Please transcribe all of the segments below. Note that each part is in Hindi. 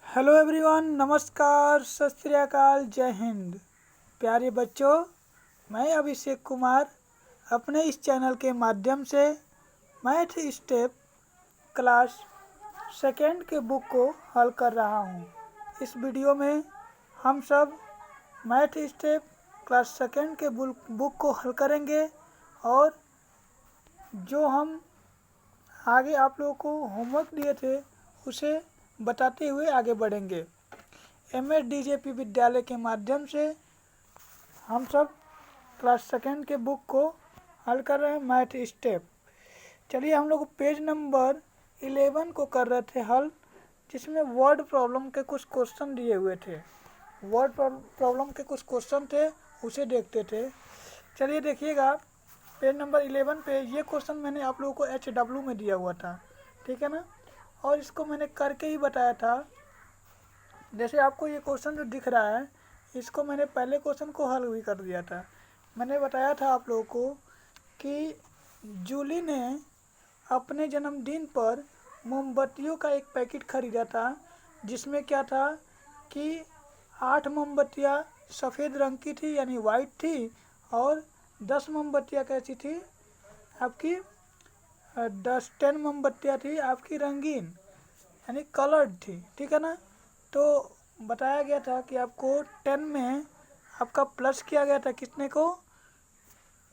हेलो एवरीवन, नमस्कार, सत श्री अकाल, जय हिंद। प्यारे बच्चों, मैं अभिषेक कुमार अपने इस चैनल के माध्यम से मैथ स्टेप क्लास सेकेंड के बुक को हल कर रहा हूँ। इस वीडियो में हम सब मैथ स्टेप क्लास सेकेंड के बुक को हल करेंगे और जो हम आगे आप लोगों को होमवर्क दिए थे उसे बताते हुए आगे बढ़ेंगे। MSDJP विद्यालय के माध्यम से हम सब क्लास सेकेंड के बुक को हल कर रहे हैं मैथ स्टेप। चलिए हम लोग पेज नंबर 11 को कर रहे थे हल, जिसमें वर्ड प्रॉब्लम के कुछ क्वेश्चन दिए हुए थे। वर्ड प्रॉब्लम के कुछ क्वेश्चन थे, उसे देखते थे। चलिए देखिएगा, पेज नंबर 11 पे ये क्वेश्चन मैंने आप लोगों को HW में दिया हुआ था, ठीक है ना, और इसको मैंने करके ही बताया था। जैसे आपको ये क्वेश्चन जो दिख रहा है, इसको मैंने पहले क्वेश्चन को हल भी कर दिया था। मैंने बताया था आप लोगों को कि जूली ने अपने जन्मदिन पर मोमबत्तियों का एक पैकेट खरीदा था, जिसमें क्या था कि 8 मोमबत्तियाँ सफ़ेद रंग की थी यानी वाइट थी, और 10 मोमबत्तियाँ कैसी थी आपकी 10 मोमबत्तियाँ थी आपकी रंगीन यानी कलर्ड थी, ठीक है ना। तो बताया गया था कि आपको 10 में आपका प्लस किया गया था कितने को,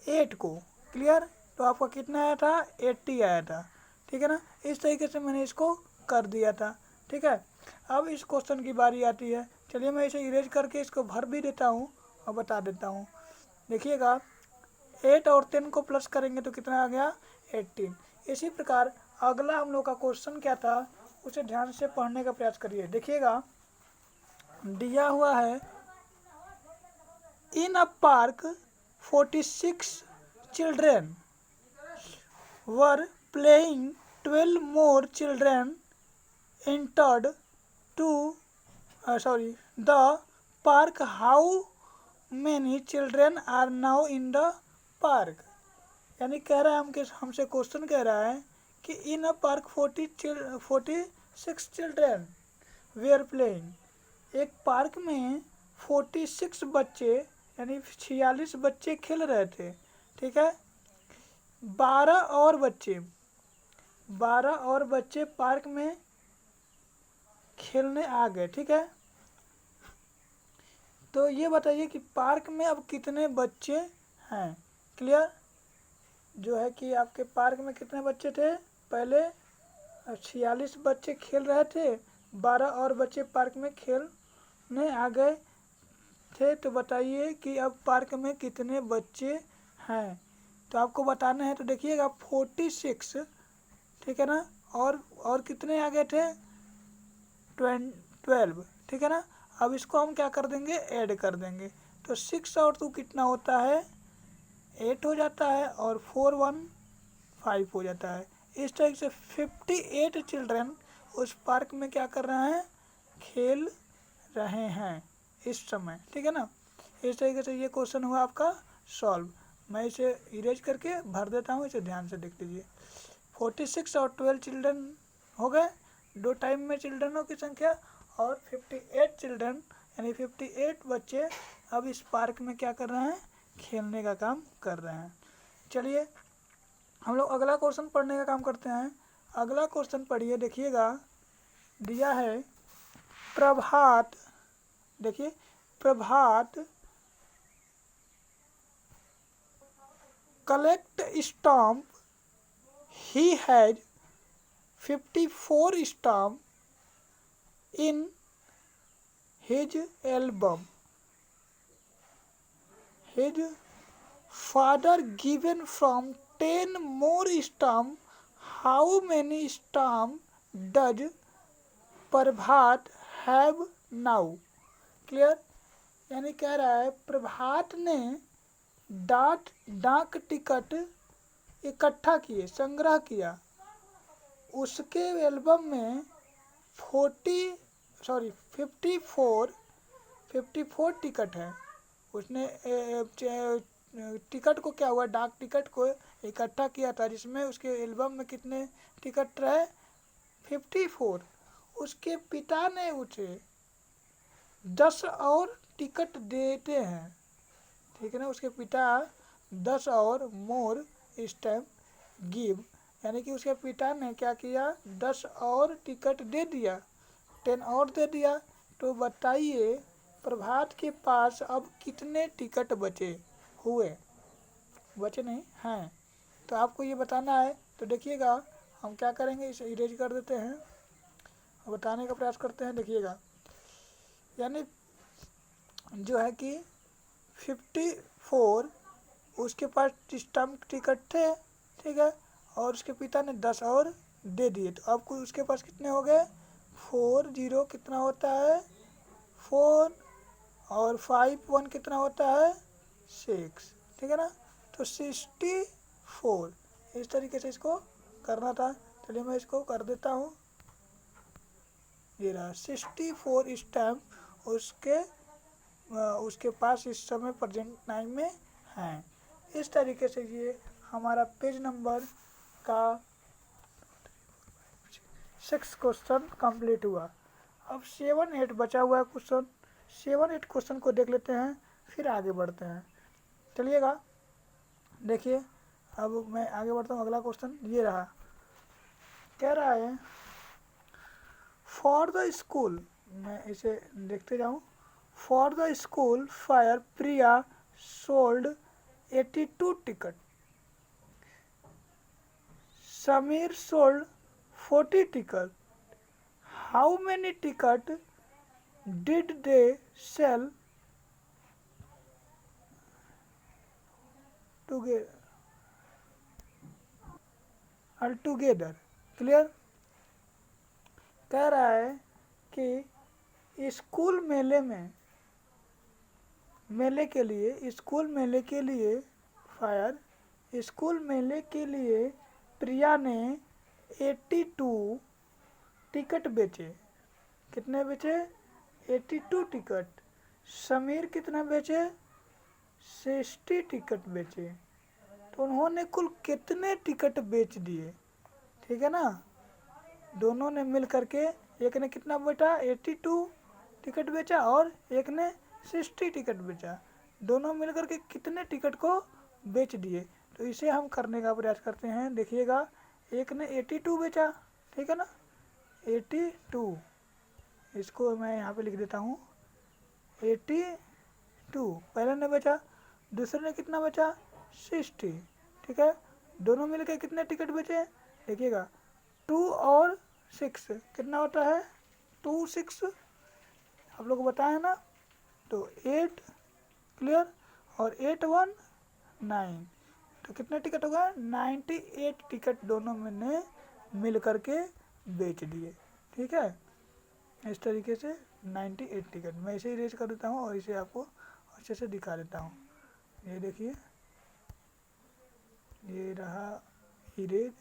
8 को। क्लियर? तो आपका कितना आया था, 80 आया था, ठीक है ना। इस तरीके से मैंने इसको कर दिया था, ठीक है। अब इस क्वेश्चन की बारी आती है। चलिए मैं इसे इरेज करके इसको भर भी देता हूँ और बता देता हूँ। देखिएगा, 8 और 10 को प्लस करेंगे तो कितना आ गया, 18। इसी प्रकार अगला हम लोग का क्वेश्चन क्या था, उसे ध्यान से पढ़ने का प्रयास करिए। देखिएगा, दिया हुआ है, in a park 46 children were playing, 12 more children entered to the park. How many children are now in the park? यानी कह रहा है हमसे क्वेश्चन कह रहा है कि इन a park 46 children where playing. एक पार्क में 46 बच्चे यानी 46 बच्चे खेल रहे थे, ठीक है। 12 और बच्चे पार्क में खेलने आ गए, ठीक है। तो ये बताइए कि पार्क में अब कितने बच्चे हैं। क्लियर? जो है कि आपके पार्क में कितने बच्चे थे, पहले 46 बच्चे खेल रहे थे, 12 और बच्चे पार्क में खेलने आ गए थे। तो बताइए कि अब पार्क में कितने बच्चे हैं। तो आपको बताना है। तो देखिएगा 46, ठीक है ना, और कितने आ गए थे, 12, ठीक है ना। अब इसको हम क्या कर देंगे, ऐड कर देंगे। तो 6 और 2 कितना होता है, 8 हो जाता है, और 4 1 5 हो जाता है। इस तरह से 58 चिल्ड्रन उस पार्क में क्या कर रहे हैं, खेल रहे हैं इस समय, ठीक है ना। इस तरीके से ये क्वेश्चन हुआ आपका सॉल्व। मैं इसे इरेज करके भर देता हूँ, इसे ध्यान से देख लीजिए। 46 और 12 चिल्ड्रन हो गए, 2 टाइम में चिल्ड्रनों की संख्या, और 58 चिल्ड्रन यानी 58 बच्चे अब इस पार्क में क्या कर रहे हैं, खेलने का काम कर रहे हैं। चलिए हम लोग अगला क्वेश्चन पढ़ने का काम करते हैं। अगला क्वेश्चन पढ़िए। देखिएगा, दिया है प्रभात, देखिए Prabhat collect stamp, he has 54 stamp in his album. His father given from 10 more stamp. How many stamp does Prabhat have now? Clear? यानी कह रहा है प्रभात ने डाक टिकट इकट्ठा किए, संग्रह किया। उसके एल्बम में 54 टिकट है। उसने टिकट को क्या हुआ, डाक टिकट को इकट्ठा किया था, जिसमें उसके एल्बम में कितने टिकट रहे, 54। उसके पिता ने उसे 10 और टिकट देते हैं, ठीक है ना। उसके पिता 10 और मोर स्टैम्प गिव, यानी कि उसके पिता ने क्या किया, 10 और टिकट दे दिया, 10 और दे दिया। तो बताइए प्रभात के पास अब कितने टिकट बचे हुए, बचे नहीं हैं, तो आपको ये बताना है। तो देखिएगा हम क्या करेंगे, इसे इरेज कर देते हैं और बताने का प्रयास करते हैं। देखिएगा यानी जो है कि 54 उसके पास स्टम्प टिकट थे, ठीक है, और उसके पिता ने 10 और दे दिए। तो आपको उसके पास कितने हो गए, 4 0 कितना होता है 4, और 5 1 कितना होता है 6, ठीक है ना। तो 64 इस तरीके से इसको करना था। चलिए मैं इसको कर देता हूँ। ये रहा 64 स्टैम्प उसके पास इस समय प्रेजेंट टाइम में हैं। इस तरीके से ये हमारा पेज नंबर का 6 क्वेश्चन कंप्लीट हुआ। अब 7 8 बचा हुआ है क्वेश्चन, 7 8 क्वेश्चन को देख लेते हैं, फिर आगे बढ़ते हैं। चलिएगा देखिए, अब मैं आगे बढ़ता हूँ। अगला क्वेश्चन ये रहा, कह रहा है फॉर द स्कूल, मैं इसे देखते जाऊँ। For the school fire Priya sold 82 ticket, Sameer sold 40 ticket, how many ticket did they sell together. Clear. कह रहा है कि स्कूल मेले के लिए फायर स्कूल मेले के लिए प्रिया ने 82 टिकट बेचे। कितने बेचे, 82 टिकट। समीर कितना बेचे, 60 टिकट बेचे। तो उन्होंने कुल कितने टिकट बेच दिए, ठीक है ना। दोनों ने मिल करके, एक ने कितना बेचा 82 टिकट बेचा और एक ने 60 टिकट बेचा। दोनों मिल करके कितने टिकट को बेच दिए, तो इसे हम करने का प्रयास करते हैं। देखिएगा एक ने 82 बेचा, ठीक है ना, 82, इसको मैं यहाँ पे लिख देता हूँ 82 पहले ने बेचा, दूसरे ने कितना बेचा 60, ठीक है। दोनों मिलकर कितने टिकट बेचे, देखिएगा 2 और 6 कितना होता है 2 6, आप लोग बताए ना, तो 8। क्लियर। और 8 1 9, तो कितने टिकट हो गए 98 टिकट दोनों में ने मिल करके बेच दिए, ठीक है। इस तरीके से 98 टिकट, मैं इसे इरेज कर देता हूँ और इसे आपको अच्छे से दिखा देता हूँ। ये देखिए, ये रहा इरेज,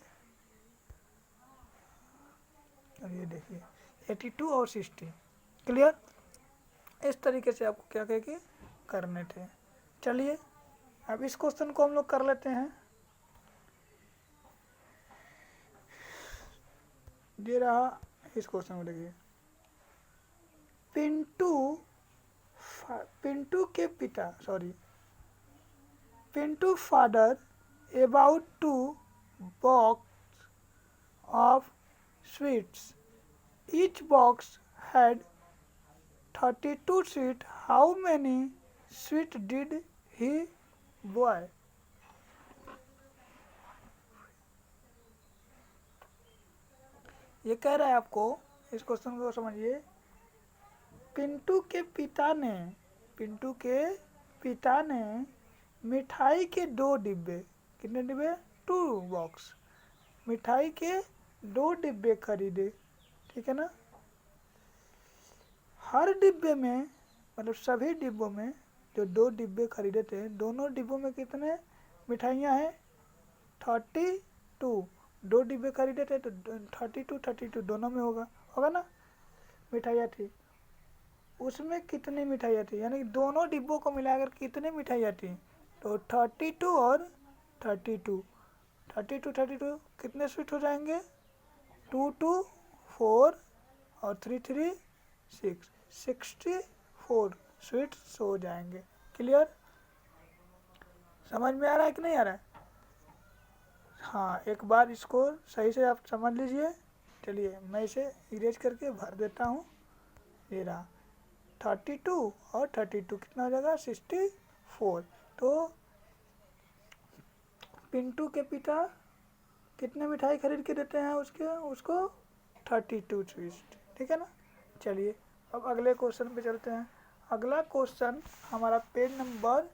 और ये देखिए 82 और 60। क्लियर। इस तरीके से आपको क्या कह के करने थे। चलिए अब इस क्वेश्चन को हम लोग कर लेते हैं। ये रहा, इस क्वेश्चन में देखिए, Pintu father about two box of sweets, each box had 32 sweets. How many sweets did he buy? ये कह रहा है आपको, इस क्वेश्चन को समझिए। पिंटू के पिता ने मिठाई के 2 डिब्बे, कितने डिब्बे 2 बॉक्स, मिठाई के 2 डिब्बे खरीदे, ठीक है ना। हर डिब्बे में, मतलब सभी डिब्बों में जो 2 डिब्बे खरीदे थे, दोनों डिब्बों में कितने मिठाइयाँ हैं 32। 2 डिब्बे खरीदे थे तो 32 दोनों में होगा ना मिठाइयाँ थी। उसमें कितनी मिठाइयाँ थी, यानी कि दोनों डिब्बों को मिलाकर कितनी मिठाइयाँ थी, तो 32 और 32 कितने स्वीट हो जाएंगे 2 2 4 और 3 3 6, 64 स्वीट्स हो जाएंगे। क्लियर? समझ में आ रहा है कि नहीं आ रहा है? हाँ, एक बार इसको सही से आप समझ लीजिए। चलिए मैं इसे इरेज करके भर देता हूँ। ये रहा 32 और 32 कितना हो जाएगा 64। तो पिंटू के पिता कितने मिठाई खरीद के देते हैं उसको 32 स्वीट, ठीक है ना। चलिए अब अगले क्वेश्चन पे चलते हैं। अगला क्वेश्चन हमारा पेज नंबर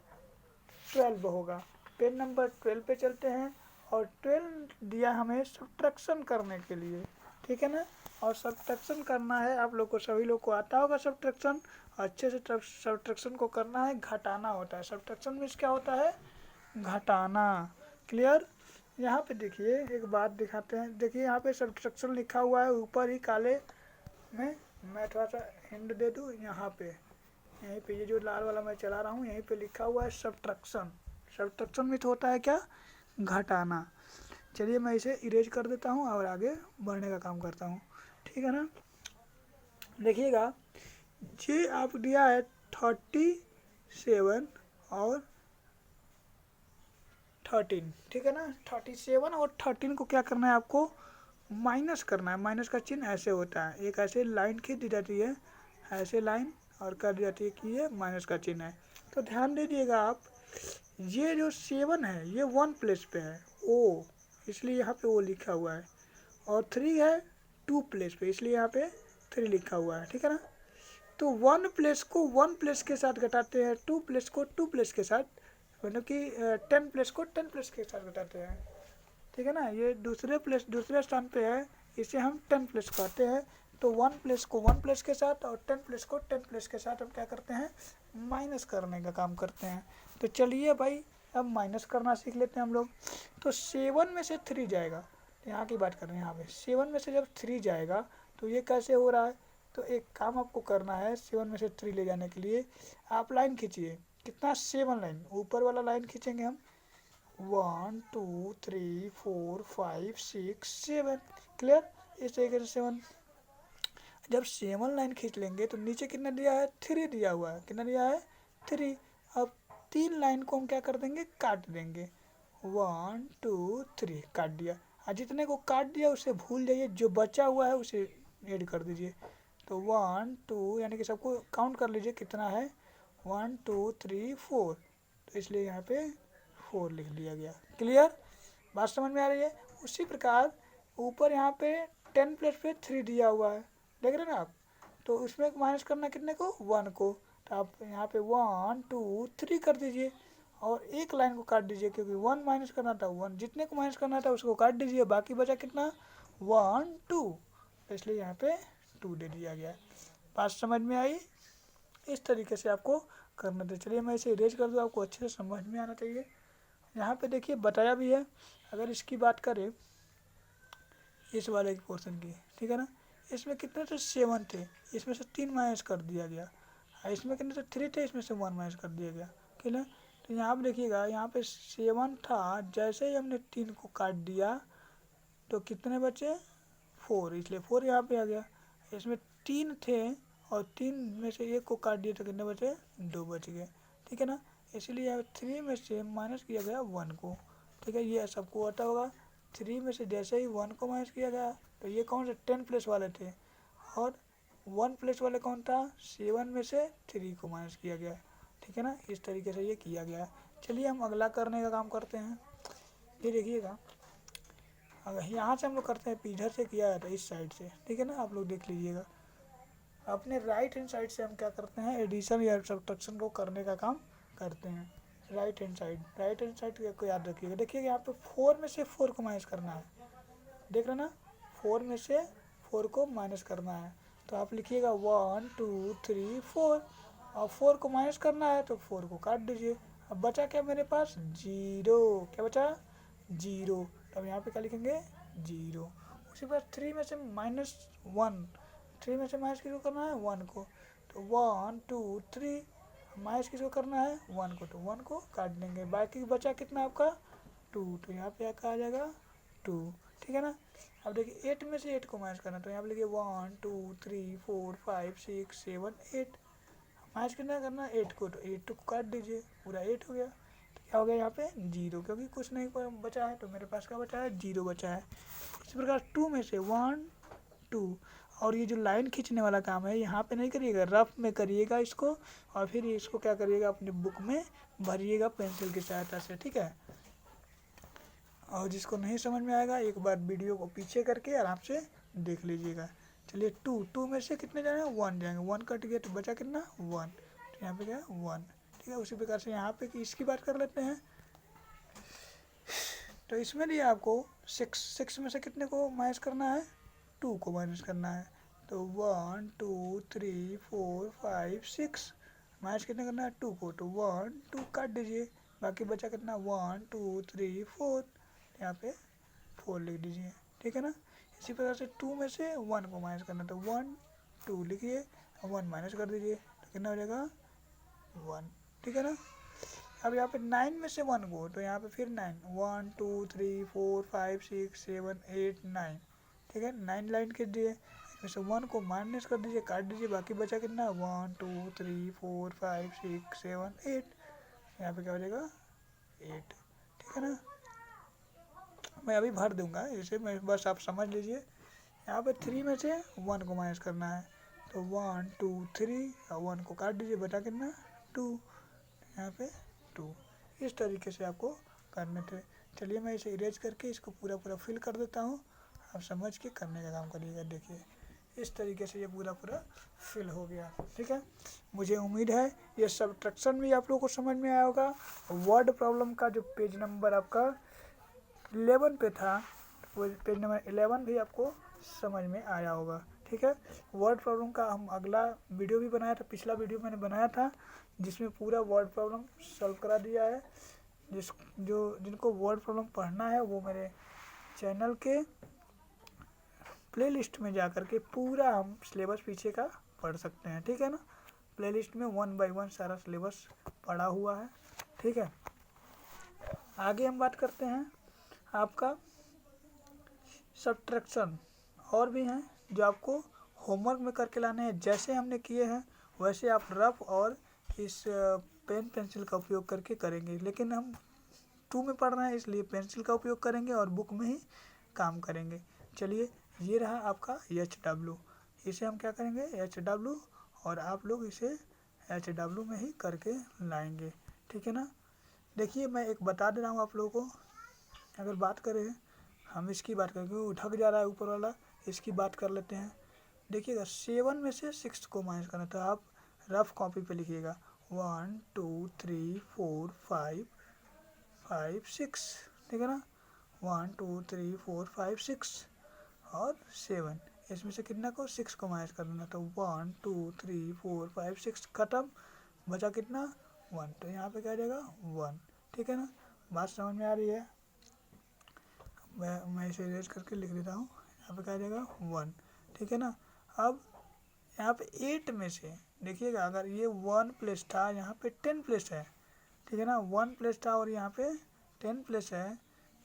12 होगा। पेज नंबर 12 पे चलते हैं और 12 दिया हमें सब्ट्रैक्शन करने के लिए, ठीक है ना। और सब्ट्रैक्शन करना है, आप लोग को सभी लोग को आता होगा सब्ट्रैक्शन। अच्छे से सब्ट्रैक्शन को करना है, घटाना होता है। सब्ट्रैक्शन मीन्स क्या होता है? घटाना। क्लियर? यहाँ पे देखिए एक बात दिखाते हैं। देखिए यहाँ पे सब्ट्रैक्शन लिखा हुआ है ऊपर ही काले में। मैं थोड़ा सा हिंट दे दूँ, यहाँ पे यहीं पे ये जो लाल वाला मैं चला रहा हूँ यहीं पे लिखा हुआ है सब्ट्रैक्शन। सब्ट्रैक्शन मीन्स होता है क्या? घटाना। चलिए मैं इसे इरेज कर देता हूँ और आगे बढ़ने का काम करता हूँ, ठीक है ना। देखिएगा ये आप दिया है 37 और 13, ठीक है ना। 37 और 13 को क्या करना है आपको? माइनस करना है। माइनस का चिन्ह ऐसे होता है, एक ऐसे लाइन खींच दी जाती है, ऐसे लाइन, और कर दी जाती है कि ये माइनस का चिन्ह है। तो ध्यान दीजिएगा आप, ये जो 7 है ये 1 प्लेस पे है ओ, इसलिए यहाँ पे ओ लिखा हुआ है। और 3 है 2 प्लेस पे, इसलिए यहाँ पे 3 लिखा हुआ है, ठीक है ना। तो 1 प्लेस को 1 प्लेस के साथ घटाते हैं, 2 प्लेस को 2 प्लेस के साथ, मतलब कि 10 प्लेस को 10 प्लेस के साथ घटाते हैं, ठीक है ना। ये दूसरे स्थान पे है, इसे हम 10 प्लेस कहते हैं। तो 1 प्लेस को 1 प्लेस के साथ और 10 प्लेस को 10 प्लेस के साथ हम क्या करते हैं? माइनस करने का काम करते हैं। तो चलिए भाई अब माइनस करना सीख लेते हैं हम लोग। तो 7 में से 3 जाएगा, यहाँ की बात कर रहे हैं। यहाँ पे 7 में से जब 3 जाएगा तो ये कैसे हो रहा है? तो एक काम आपको करना है, 7 में से 3 ले जाने के लिए आप लाइन खींचिए। कितना? 7 लाइन, ऊपर वाला लाइन खींचेंगे हम। 1 2 3 4 5 6 7। क्लियर? इस तरीके से 7, जब 7 लाइन खींच लेंगे तो नीचे कितना दिया है? 3 दिया हुआ है। कितना दिया है? 3। अब 3 लाइन को हम क्या कर देंगे? काट देंगे। 1 2 3 काट दिया। और जितने को काट दिया उसे भूल जाइए, जो बचा हुआ है उसे ऐड कर दीजिए। तो 1 2 यानी कि सबको काउंट कर लीजिए कितना है। 1 2 3 4, तो इसलिए यहाँ पे 4 लिख लिया गया। क्लियर? बात समझ में आ रही है? उसी प्रकार ऊपर यहाँ पे 10 प्लेस पे 3 दिया हुआ है, देख रहे हैं ना आप। तो उसमें माइनस करना कितने को? 1 को। तो आप यहाँ पे 1 2 3 कर दीजिए और एक लाइन को काट दीजिए, क्योंकि 1 माइनस करना था, 1 जितने को माइनस करना था उसको काट दीजिए, बाकी बचा कितना? 1 2, इसलिए यहाँ पे 2 दे दिया गया। बात समझ में आई? इस तरीके से आपको करना था। चलिए मैं इसे इरेज कर दूँ, आपको अच्छे से समझ में आना चाहिए। यहाँ पे देखिए बताया भी है। अगर इसकी बात करें इस वाले पोर्शन की, ठीक है ना, इसमें कितने थे? 7 थे, इसमें से 3 माइनस कर दिया गया। और इसमें कितने थे? 3 थे, इसमें से 1 माइनस कर दिया गया। ठीक है। तो यहाँ पे देखिएगा, यहाँ पे 7 था, जैसे ही हमने 3 को काट दिया तो कितने बचे? 4, इसलिए 4 यहाँ पे आ गया। इसमें 3 थे और 3 में से 1 को काट दिया तो कितने बचे? 2 बच गए, ठीक है ना। इसलिए यहाँ 3 में से माइनस किया गया 1 को, ठीक है। ये सबको आता होगा। 3 में से जैसे ही 1 को माइनस किया गया तो ये कौन से 10 प्लेस वाले थे, और 1 प्लेस वाले कौन था? 7 में से 3 को माइनस किया गया, ठीक है ना। इस तरीके से ये किया गया। चलिए हम अगला करने का काम करते हैं। ये देखिएगा, अगर यहाँ से हम लोग करते हैं, इधर से किया है तो इस साइड से, ठीक है ना। आप लोग देख लीजिएगा, अपने राइट हैंड साइड से हम क्या करते हैं? एडिशन या सब्ट्रैक्शन को करने का काम करते हैं। राइट हैंड साइड को याद रखिएगा। देखिएगा यहाँ पे 4 में से 4 को माइनस करना है, देख रहे ना। 4 में से 4 को माइनस करना है, तो आप लिखिएगा 1 2 3 4, और 4 को माइनस करना है तो 4 को काट दीजिए। अब बचा क्या मेरे पास? 0। क्या बचा? 0। अब यहाँ पे क्या लिखेंगे? 0। उसी पर 3 में से -1, 3 में से माइनस किसको करना है? 1 को। तो 1 2 3 माइनस किसको करना है? 1 को, तो 1 को काट देंगे। बाकी बचा कितना आपका? 2, तो यहाँ पे क्या आ जाएगा? 2, ठीक है ना। अब देखिए 8 में से 8 को माइनस करना, तो यहाँ पे लिखिए 1 2 3 4 5 6 7 8, माइनस करना 8 को, तो 8 को काट दीजिए, पूरा 8 हो गया। तो क्या हो गया यहाँ पे 0, क्योंकि कुछ नहीं बचा है, तो मेरे पास क्या बचा है 0 बचा है। इसी प्रकार 2 में से 1 2, और ये जो लाइन खींचने वाला काम है यहाँ पे नहीं करिएगा, रफ में करिएगा इसको, और फिर इसको क्या करिएगा अपनी बुक में भरिएगा पेंसिल की सहायता से, ठीक है। और जिसको नहीं समझ में आएगा एक बार वीडियो को पीछे करके आराम से देख लीजिएगा। चलिए 2 में से कितने जाएंगे 1 जाएंगे, 1 कट गया तो बचा कितना 1, तो यहाँ पे क्या 1, ठीक है। उसी प्रकार से यहाँ पे इसकी बात कर लेते हैं। तो इसमें लिए आपको 6 में से कितने को माइनस करना है 2 को माइनस करना है, तो 1 2 3 4 5 6, माइनस कितने करना है 2 को, तो 1 2 काट दीजिए, बाकी बचा कितना 1 2 3 4, यहाँ पे 4 लिख दीजिए, ठीक है ना। इसी प्रकार से 2 में से 1 को माइनस करना, तो 1 2 लिखिए, 1 माइनस कर दीजिए, तो कितना हो जाएगा 1, ठीक है ना। अब यहाँ पे 9 में से 1 को, तो यहाँ पे फिर 9 1 2 3 4 5 6 7 8 9, ठीक है। 9 लाइन खींच दिए, इसमें से 1 को माइनस कर दीजिए, काट दीजिए, बाकी बचा कितना 1 2 3 4 5 6 7 8, यहाँ पे क्या हो जाएगा 8, ठीक है ना। मैं अभी भर दूंगा इसे, मैं बस आप समझ लीजिए। यहाँ पे 3 में से 1 को माइनस करना है, तो 1 2 3 और 1 को काट दीजिए, बचा कितना 2, यहाँ पे 2। इस तरीके से आपको करने थे। चलिए मैं इसे इरेज करके इसको पूरा फिल कर देता हूँ, आप समझ के करने का काम करिएगा। देखिए इस तरीके से ये पूरा फिल हो गया, ठीक है। मुझे उम्मीद है ये सब्ट्रैक्शन भी आप लोगों को समझ में आया होगा। वर्ड प्रॉब्लम का जो पेज नंबर आपका 11 पे था, वो पेज नंबर 11 भी आपको समझ में आया होगा, ठीक है। वर्ड प्रॉब्लम का हम अगला वीडियो भी बनाया था, पिछला वीडियो मैंने बनाया था जिसमें पूरा वर्ड प्रॉब्लम सॉल्व करा दिया है। जिनको वर्ड प्रॉब्लम पढ़ना है वो मेरे चैनल के प्लेलिस्ट में जा कर के पूरा हम सिलेबस पीछे का पढ़ सकते हैं, ठीक है ना। प्लेलिस्ट में 1 बाय 1 सारा सिलेबस पढ़ा हुआ है, ठीक है। आगे हम बात करते हैं आपका सब्ट्रैक्शन, और भी हैं जो आपको होमवर्क में करके लाने हैं। जैसे हमने किए हैं वैसे आप रफ और इस पेन पेंसिल का उपयोग करके करेंगे, लेकिन हम 2 में पढ़ रहे हैं इसलिए पेंसिल का उपयोग करेंगे और बुक में ही काम करेंगे। चलिए ये रहा आपका HW, इसे हम क्या करेंगे HW, और आप लोग इसे HW में ही करके लाएंगे, ठीक है ना। देखिए मैं एक बता दे रहा हूँ आप लोगों को, अगर बात करें हम इसकी बात करेंगे, वो ढक जा रहा है ऊपर वाला, इसकी बात कर लेते हैं। देखिएगा 7 में से 6 को माइनस करना, तो आप रफ कॉपी पे लिखिएगा 1 2 3 4 5 5 6, ठीक है ना। 1 2 3 4 5 6 और 7, इसमें से कितना को 6 को माइनस कर देना, तो 1 2 3 4 5 6 खत्म, बचा कितना 1, तो यहाँ पे क्या आ जाएगा 1, ठीक है ना। बात समझ में आ रही है। मैं इसे इरेज करके लिख देता हूँ, यहाँ पे क्या आ जाएगा 1, ठीक है ना। अब यहाँ पे 8 में से देखिएगा, अगर ये 1 प्लस था यहाँ पे 10 प्लस है, ठीक है ना। 1 प्लस था और यहाँ पे 10 प्लस है,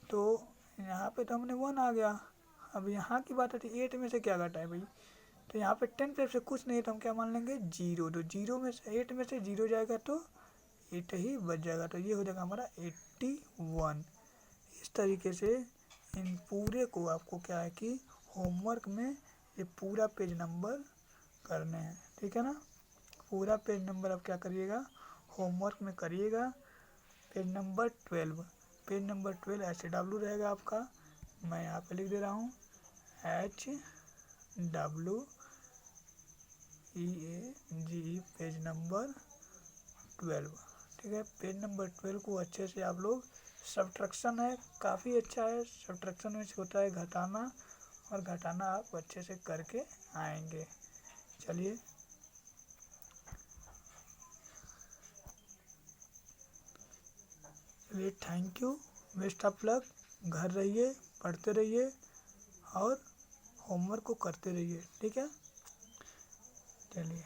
तो यहाँ पे तो हमने 1 आ गया। अब यहाँ की बात है 8 में से क्या घटा है भाई, तो यहाँ पे 10 प्लस से कुछ नहीं, तो हम क्या मान लेंगे 0, तो 0 में से 8 में से 0 जाएगा तो 8 ही बच जाएगा, तो ये हो जाएगा हमारा 81। इस तरीके से इन पूरे को आपको क्या है कि होमवर्क में ये पूरा पेज नंबर करने हैं, ठीक है ना। पूरा पेज नंबर आप क्या करिएगा होमवर्क में करिएगा। Page number 12, page number 12 HW रहेगा आपका, मैं यहाँ पे लिख दे रहा हूँ HWEAG, पेज नंबर 12, ठीक है। पेज नंबर 12 को अच्छे से आप लोग, सब्ट्रैक्शन है काफ़ी अच्छा है, सब्ट्रैक्शन में होता है घटाना, और घटाना आप अच्छे से करके आएंगे। चलिए thank you, best of luck. घर रहिए, पढ़ते रहिए और होमवर्क को करते रहिए, ठीक है। चलिए।